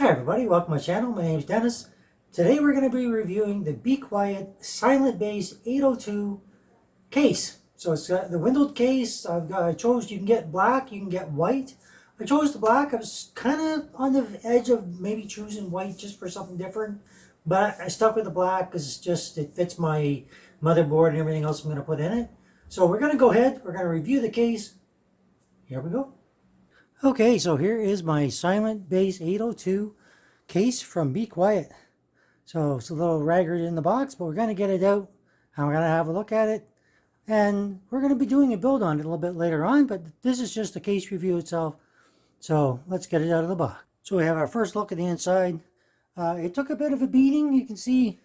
Hi everybody, welcome to my channel. My name is Dennis. Today we're going to be reviewing the Be Quiet Silent Base 802 case. So it's got the windowed case. I chose, you can get black, you can get white. I chose the black. I was kind of on the edge of maybe choosing white just for something different. But I stuck with the black because it fits my motherboard and everything else I'm going to put in it. So we're going to go ahead, we're going to review the case. Here we go. Okay, so here is my Silent Base 802 case from Be Quiet. So it's a little ragged in the box, but we're going to get it out and we're going to have a look at it. And we're going to be doing a build on it a little bit later on, but this is just the case review itself. So let's get it out of the box. So we have our first look at the inside. It took a bit of a beating. You can see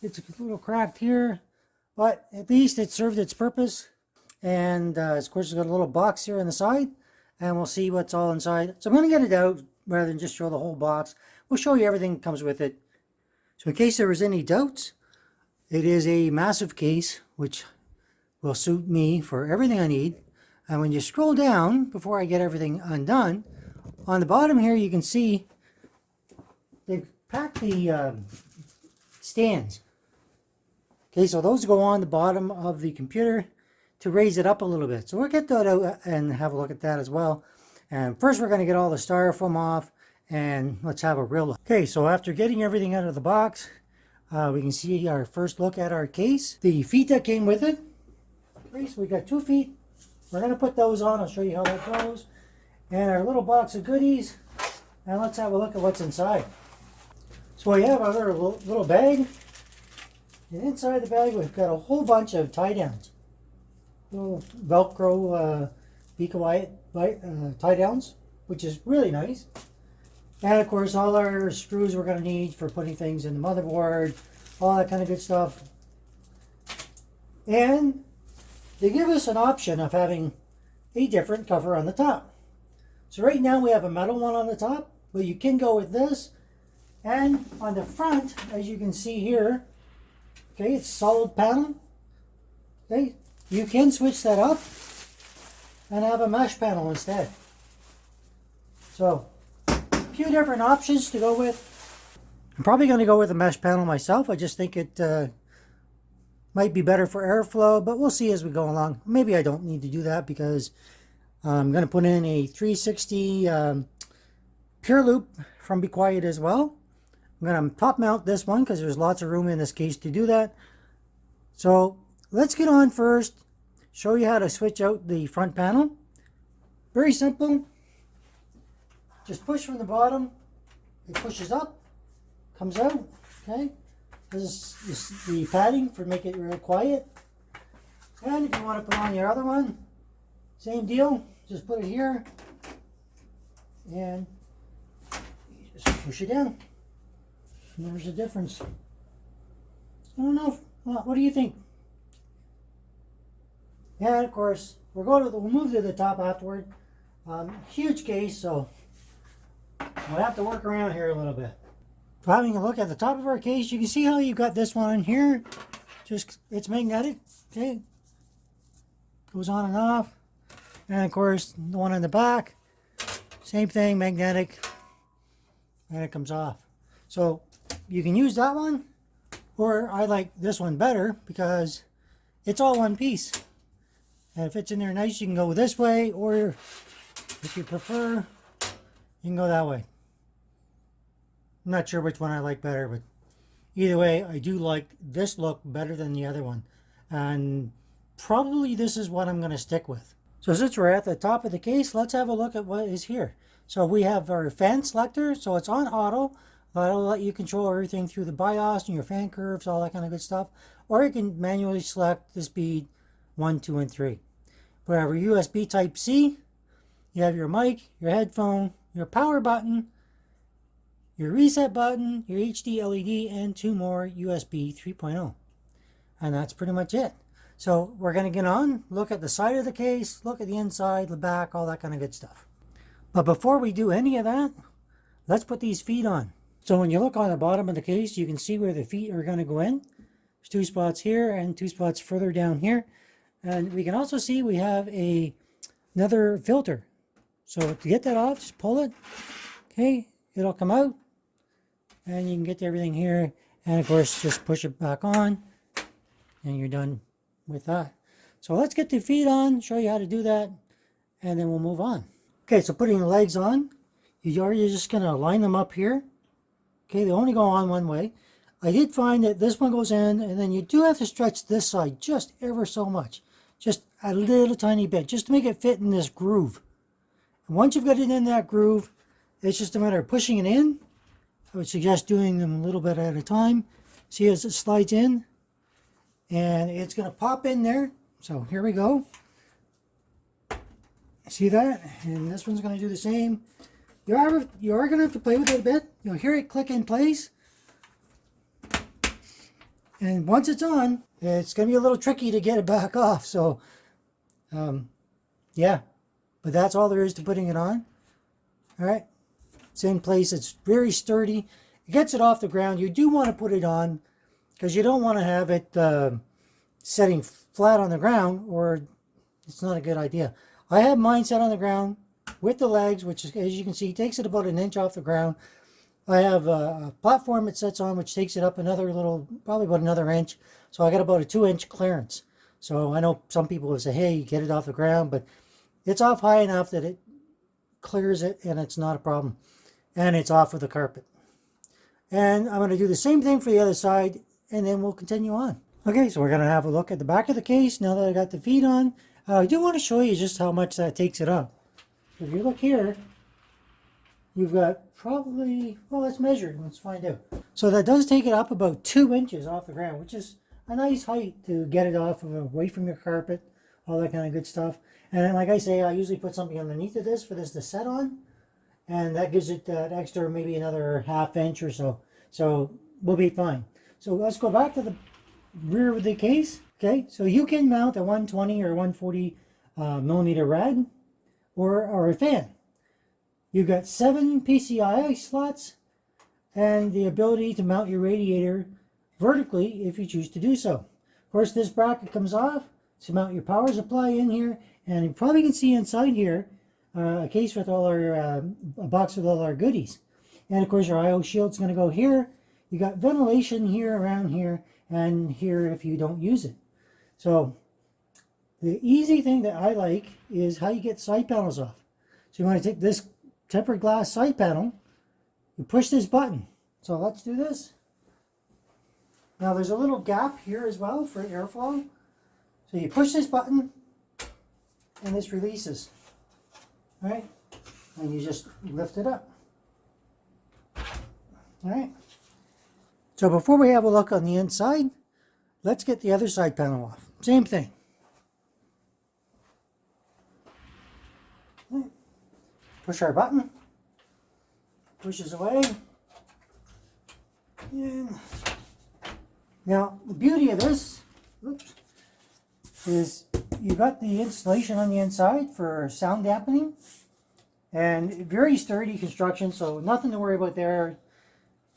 it's a little cracked here, but at least it served its purpose. And of course, it's got a little box here on the side. And we'll see what's all inside. So I'm going to get it out rather than just show the whole box. We'll show you everything that comes with it. So in case there was any doubts, it is a massive case, which will suit me for everything I need. And when you scroll down, before I get everything undone, on the bottom here you can see they've packed the stands. Okay, so those go on the bottom of the computer to raise it up a little bit. So we'll get that out and have a look at that as well. And first we're going to get all the styrofoam off and let's have a real look. Okay, so after getting everything out of the box, we can see our first look at our case. The feet that came with it. Okay, so we got 2 feet. We're going to put those on. I'll show you how that goes. And our little box of goodies. And let's have a look at what's inside. So we have our little bag. And inside the bag we've got a whole bunch of tie downs. Little Velcro Be Quiet tie downs, which is really nice. And of course all our screws we're going to need for putting things in the motherboard, all that kind of good stuff. And they give us an option of having a different cover on the top. So right now we have a metal one on the top, but you can go with this. And on the front, as you can see here, okay, it's solid panel. Okay, you can switch that up and have a mesh panel instead. So, a few different options to go with. I'm probably going to go with a mesh panel myself. I just think it might be better for airflow, but we'll see as we go along. Maybe I don't need to do that because I'm going to put in a 360 pure loop from Be Quiet as well. I'm going to top mount this one because there's lots of room in this case to do that. So, let's get on first, show you how to switch out the front panel. Very simple. Just push from the bottom. It pushes up, comes out. Okay. This is the padding for make it real quiet. And if you want to put on your other one, same deal. Just put it here and you just push it down. And there's a difference. I don't know. What do you think? And of course, we'll move to the top afterward. Huge case, so we'll have to work around here a little bit. So having a look at the top of our case, you can see how you've got this one in here. It's magnetic, okay? Goes on and off. And of course, the one on the back, same thing, magnetic. And it comes off. So you can use that one, or I like this one better because it's all one piece. And if it's in there nice, you can go this way, or if you prefer, you can go that way. I'm not sure which one I like better, but either way, I do like this look better than the other one. And probably this is what I'm going to stick with. So since we're at the top of the case, let's have a look at what is here. So we have our fan selector, so it's on auto. That'll let you control everything through the BIOS and your fan curves, all that kind of good stuff. Or you can manually select the speed 1, 2, and 3. We have our USB Type-C. You have your mic, your headphone, your power button, your reset button, your HD LED, and 2 more USB 3.0. And that's pretty much it. So we're going to get on, look at the side of the case, look at the inside, the back, all that kind of good stuff. But before we do any of that, let's put these feet on. So when you look on the bottom of the case, you can see where the feet are going to go in. There's 2 spots here and 2 spots further down here. And we can also see we have another filter. So to get that off, just pull it. Okay, it'll come out. and you can get to everything here, and of course just push it back on and you're done with that. So let's get the feet on, show you how to do that, and then we'll move on. Okay, so putting the legs on, you're just going to line them up here. Okay, they only go on one way. I did find that this one goes in, and then you do have to stretch this side just ever so much. Just a little tiny bit, just to make it fit in this groove. And once you've got it in that groove, it's just a matter of pushing it in. I would suggest doing them a little bit at a time. See as it slides in, and it's going to pop in there. So here we go. See that? And this one's going to do the same. You are going to have to play with it a bit. You'll hear it click in place. And once it's on, it's going to be a little tricky to get it back off. So, yeah. But that's all there is to putting it on. All right. It's in place. It's very sturdy. It gets it off the ground. You do want to put it on because you don't want to have it setting flat on the ground, or it's not a good idea. I have mine set on the ground with the legs, which is, as you can see, takes it about an inch off the ground. I have a platform it sets on, which takes it up another little, probably about another inch. So I got about a 2-inch clearance. So I know some people will say, hey, get it off the ground, but it's off high enough that it clears it and it's not a problem. And it's off of the carpet. And I'm going to do the same thing for the other side, and then we'll continue on. Okay, so we're going to have a look at the back of the case now that I got the feet on. I do want to show you just how much that takes it up. If you look here, you've got probably, well, let's measure it. Let's find out. So that does take it up about 2 inches off the ground, which is a nice height to get it off of, away from your carpet, all that kind of good stuff. And then, like I say, I usually put something underneath of this for this to set on. And that gives it that extra, maybe another 1/2 inch or so. So we'll be fine. So let's go back to the rear of the case. Okay, so you can mount a 120 or 140 millimeter rad or a fan. You've got 7 PCI slots and the ability to mount your radiator vertically if you choose to do so. Of course, this bracket comes off to mount your power supply in here, and you probably can see inside here a case with all our, a box with all our goodies. And of course your I/O shield's going to go here. You got ventilation here, around here, and here if you don't use it. So the easy thing that I like is how you get side panels off. So you want to take this tempered glass side panel, you push this button. So let's do this. Now there's a little gap here as well for airflow. So you push this button and this releases. All right, and you just lift it up. All right. So before we have a look on the inside, let's get the other side panel off. Same thing. Right. Push our button. Pushes away. And now the beauty of this, oops, is you got the insulation on the inside for sound dampening, and very sturdy construction, so nothing to worry about there.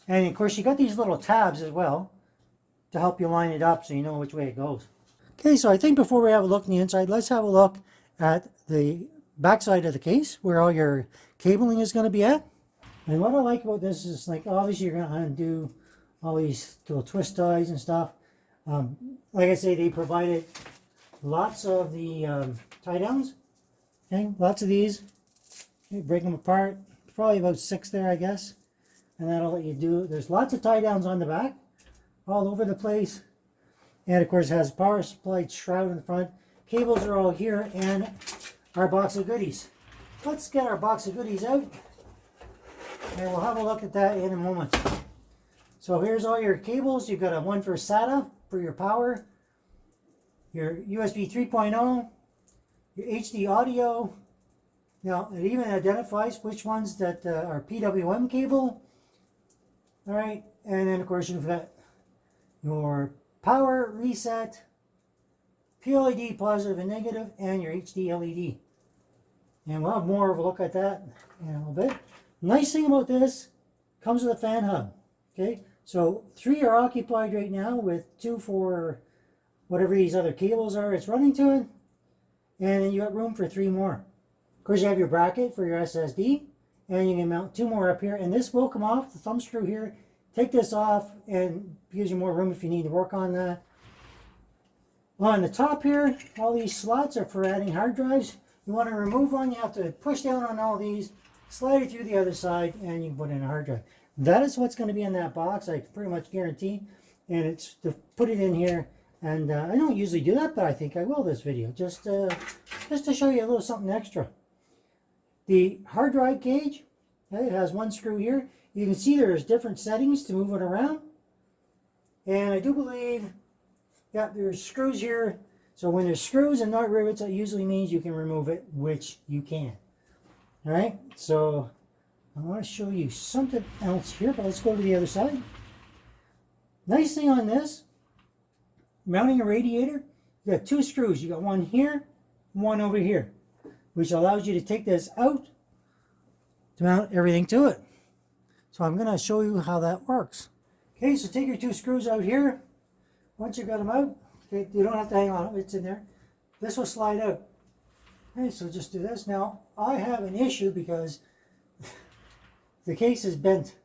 And of course you got these little tabs as well to help you line it up so you know which way it goes. Okay, so I think before we have a look on the inside, let's have a look at the back side of the case where all your cabling is going to be at. And what I like about this is, like, obviously you're going to undo all these little twist ties and stuff. Like I say, they provided lots of the tie downs. Okay, lots of these. You break them apart. Probably about 6 there, I guess. And that'll let you do. There's lots of tie downs on the back, all over the place. And of course, it has power supply shroud in the front. Cables are all here, and our box of goodies. Let's get our box of goodies out, and we'll have a look at that in a moment. So here's all your cables. You've got a one for SATA for your power, your USB 3.0, your HD audio. Now it even identifies which ones that are PWM cable. All right, and then of course you've got your power reset, PLED positive and negative, and your HD LED. And we'll have more of a look at that in a little bit. Nice thing about this, comes with a fan hub. Okay, so 3 are occupied right now with 2 for whatever these other cables are it's running to it. And then you got room for 3 more. Of course, you have your bracket for your SSD, and you can mount 2 more up here. And this will come off. The thumb screw here take this off and gives you more room if you need to work on that. On the top here, all these slots are for adding hard drives. You want to remove one, you have to push down on all these, slide it through the other side, and you can put in a hard drive. That is what's going to be in that box, I pretty much guarantee. And it's to put it in here. And I don't usually do that, but I think I will this video, just to show you a little something extra. The hard drive cage, okay, it has one screw here. You can see there's different settings to move it around. And I do believe, yeah, there's screws here. So when there's screws and not rivets, that usually means you can remove it, which you can. All right, so I want to show you something else here, but let's go to the other side. Nice thing on this, mounting a radiator, you got two screws. You got one here, one over here, which allows you to take this out to mount everything to it. So I'm going to show you how that works. Okay, so take your two screws out here. Once you've got them out, okay, you don't have to hang on them, it's in there. This will slide out. Okay, so just do this. Now, I have an issue because the case is bent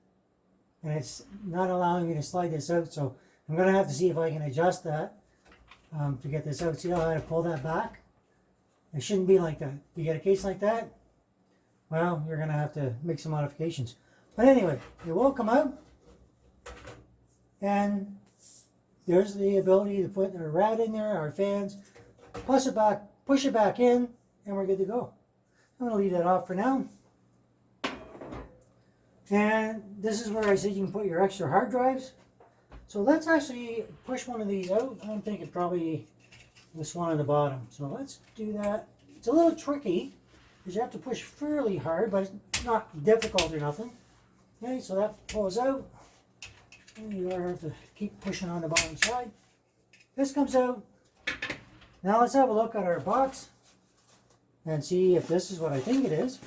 and it's not allowing me to slide this out. So I'm going to have to see if I can adjust that to get this out. See how I have to pull that back? It shouldn't be like that. You get a case like that, well, you're going to have to make some modifications. But anyway, it will come out. And there's the ability to put our rad in there, our fans, push it back in, and we're good to go. I'm going to leave that off for now. And this is where I said you can put your extra hard drives. So let's actually push one of these out. I'm thinking probably this one on the bottom. So let's do that. It's a little tricky because you have to push fairly hard, but it's not difficult or nothing. Okay, so that pulls out. And you have to keep pushing on the bottom side. This comes out. Now let's have a look at our box and see if this is what I think it is,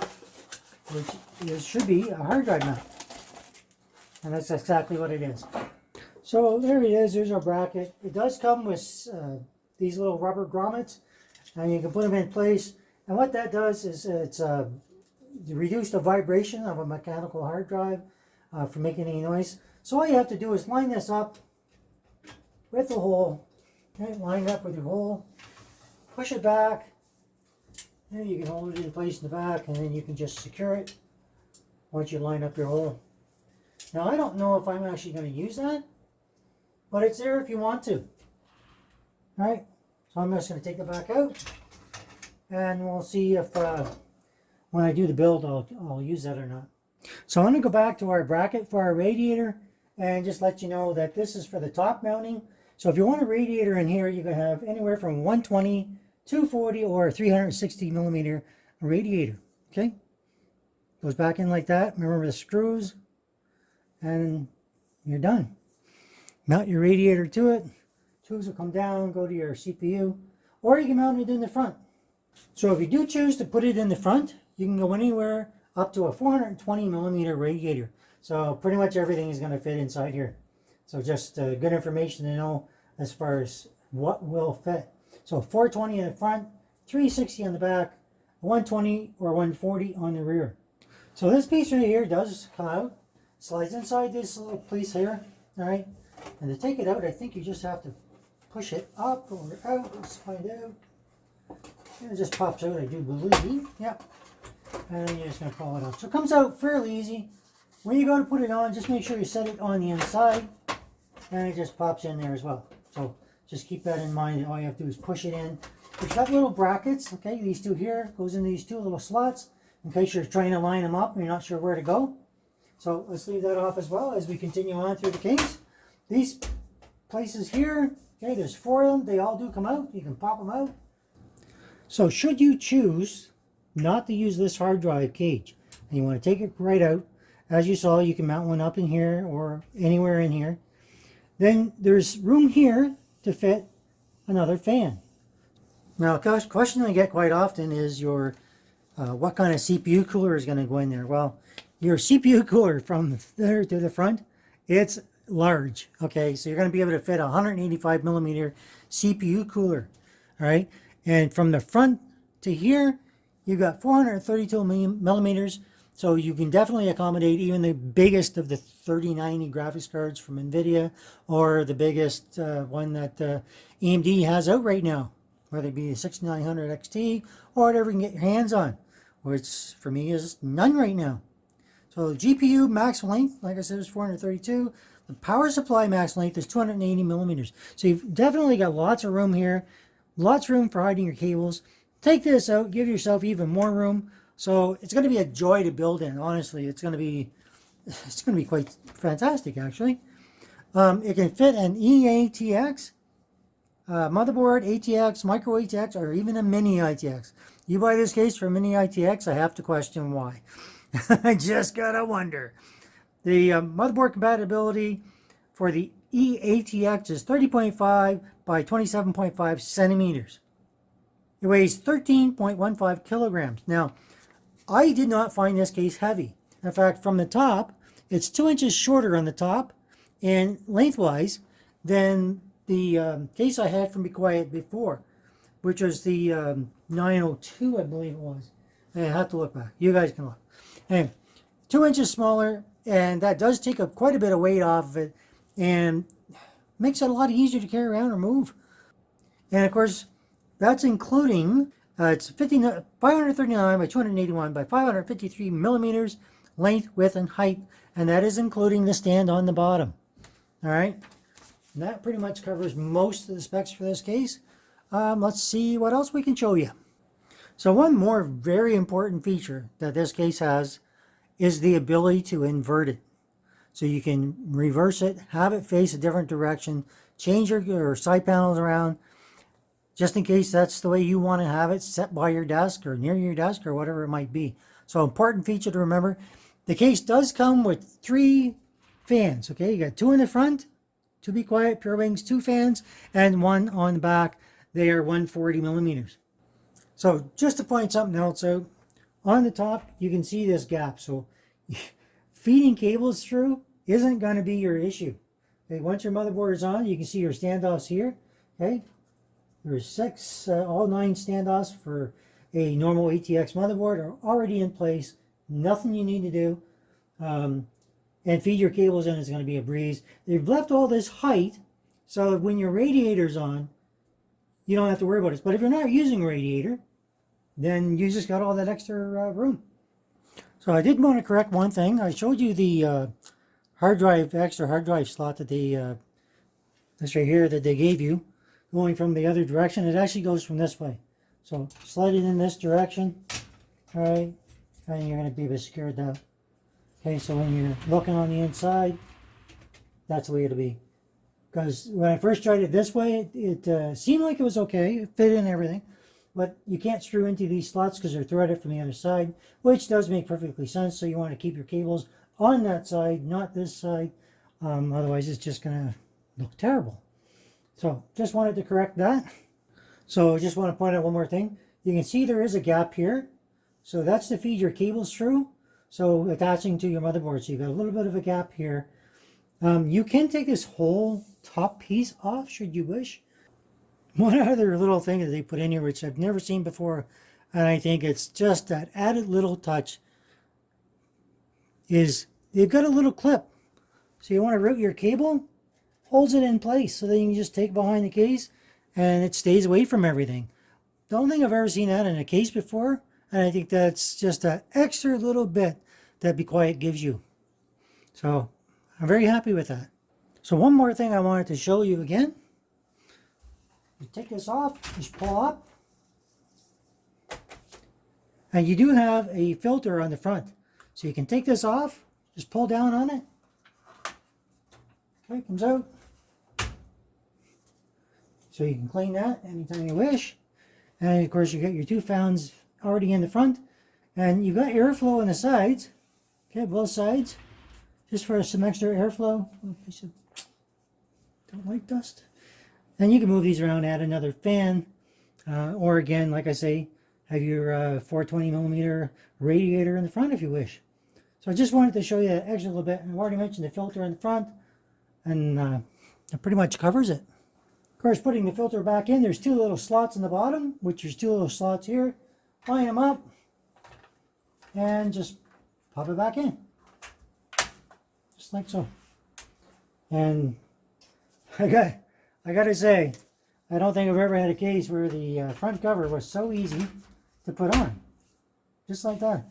which it should be a hard drive mount. And that's exactly what it is. So there it is. There's our bracket. It does come with these little rubber grommets, and you can put them in place. And what that does is it's reduce the vibration of a mechanical hard drive from making any noise. So all you have to do is line this up with the hole. Okay, line up with your hole. Push it back. And you can hold it in place in the back, and then you can just secure it once you line up your hole. Now I don't know if I'm actually going to use that, but it's there if you want to. Alright, so I'm just going to take it back out, and we'll see if when I do the build I'll use that or not. So I'm going to go back to our bracket for our radiator and just let you know that this is for the top mounting. So if you want a radiator in here, you can have anywhere from 120, 240, or 360 millimeter radiator. Okay, goes back in like that. Remember the screws, and you're done. Mount your radiator to it. Tubes will come down, go to your CPU, or you can mount it in the front. So if you do choose to put it in the front, you can go anywhere up to a 420 millimeter radiator. So pretty much everything is going to fit inside here. So just good information to know as far as what will fit. So 420 in the front, 360 on the back, 120 or 140 on the rear. So this piece right here does come out, slides inside this little piece here, all right? And to take it out, I think you just have to push it up or out. Let's find out. It just pops out, I do believe. Yep. And then you're just going to pull it out. So it comes out fairly easy. When you go to put it on, just make sure you set it on the inside, and it just pops in there as well. So just keep that in mind. All you have to do is push it in. It's got little brackets, okay? These two here goes in these two little slots in case you're trying to line them up and you're not sure where to go. So let's leave that off as well as we continue on through the case. These places here, okay, there's 4 of them. They all do come out. You can pop them out. So should you choose not to use this hard drive cage and you want to take it right out, as you saw, you can mount one up in here or anywhere in here. Then there's room here to fit another fan. Now, a question I get quite often is your what kind of CPU cooler is going to go in there? Well, your CPU cooler from there to the front, it's large. Okay, so you're going to be able to fit a 185 millimeter CPU cooler. All right, and from the front to here, you've got 432 millimeters. So you can definitely accommodate even the biggest of the 3090 graphics cards from NVIDIA, or the biggest one that AMD has out right now, whether it be the 6900 XT or whatever you can get your hands on, which for me is none right now. So the GPU max length, like I said, is 432. The power supply max length is 280 millimeters. So you've definitely got lots of room here, lots of room for hiding your cables. Take this out, give yourself even more room. So it's going to be a joy to build in. Honestly, it's going to be quite fantastic, actually. It can fit an EATX motherboard, ATX, micro ATX, or even a mini ITX. You buy this case for a mini ITX, I have to question why. I just gotta wonder. The motherboard compatibility for the EATX is 30.5 by 27.5 centimeters. It weighs 13.15 kilograms. Now, I did not find this case heavy. In fact, from the top, it's 2 inches shorter on the top and lengthwise than the case I had from Be Quiet before, which was the 902, I believe it was. I have to look back. You guys can look. Anyway, 2 inches smaller, and that does take up quite a bit of weight off of it and makes it a lot easier to carry around or move. And of course, that's including, it's 539 by 281 by 553 millimeters length, width, and height, and that is including the stand on the bottom. All right, and that pretty much covers most of the specs for this case. Let's see what else we can show you. So one more very important feature that this case has is the ability to invert it. So you can reverse it, have it face a different direction, change your side panels around, just in case that's the way you want to have it set by your desk or near your desk or whatever it might be. So important feature to remember. The case does come with 3 fans, okay? You got 2 in the front, 2 Be Quiet Pure Wings, 2 fans, and 1 on the back. They are 140 millimeters. So just to point something else out, on the top, you can see this gap. So feeding cables through isn't going to be your issue. Okay, once your motherboard is on, you can see your standoffs here. Okay, there's 6, all 9 standoffs for a normal ATX motherboard are already in place. Nothing you need to do. And feed your cables in is going to be a breeze. They've left all this height so when your radiator's on, you don't have to worry about it. But if you're not using a radiator, then you just got all that extra room. So I did want to correct one thing. I showed you the extra hard drive slot that they, this right here, that they gave you, going from the other direction. It actually goes from this way. So slide it in this direction, all right, and you're going to be able to secure it down. Okay, so when you're looking on the inside, that's the way it'll be. Because when I first tried it this way, it seemed like it was okay, it fit in everything. But you can't screw into these slots because they're threaded from the other side, which does make perfectly sense. So you want to keep your cables on that side, not this side. Otherwise, it's just going to look terrible. So just wanted to correct that. So just want to point out one more thing. You can see there is a gap here. So that's to feed your cables through. So attaching to your motherboard. So you've got a little bit of a gap here. You can take this whole top piece off should you wish. One other little thing that they put in here, which I've never seen before, and I think it's just that added little touch, is they've got a little clip. So you want to route your cable, holds it in place, so then you can just take behind the case and it stays away from everything. Don't think I've ever seen that in a case before, and I think that's just an extra little bit that Be Quiet gives you. So I'm very happy with that. So one more thing I wanted to show you again. You take this off, just pull up, and you do have a filter on the front. So you can take this off, just pull down on it. Okay, it comes out. So you can clean that anytime you wish. And of course you got your 2 fans already in the front. And you've got airflow on the sides. Okay, both sides. Just for some extra airflow. Don't like dust. And you can move these around, add another fan. Or again, like I say, have your 420 millimeter radiator in the front if you wish. So I just wanted to show you that extra little bit. I've already mentioned the filter in the front. And that pretty much covers it. Of course, putting the filter back in, there's 2 little slots in the bottom, which there's 2 little slots here. Line them up and just pop it back in. Just like so. And I gotta say, I don't think I've ever had a case where the front cover was so easy to put on. Just like that.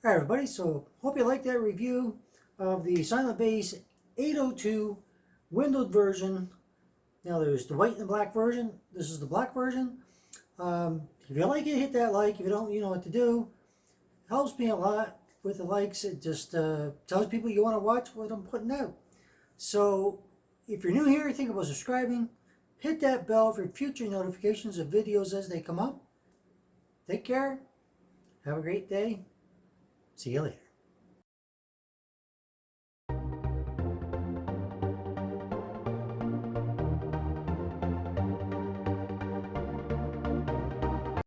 Alright everybody, so hope you liked that review of the Silent Base 802 windowed version. Now there's the white and the black version. This is the black version. If you like it, hit that like. If you don't, you know what to do. Helps me a lot with the likes. It just tells people you want to watch what I'm putting out. So if you're new here, think about subscribing. Hit that bell for future notifications of videos as they come up. Take care. Have a great day. See you later.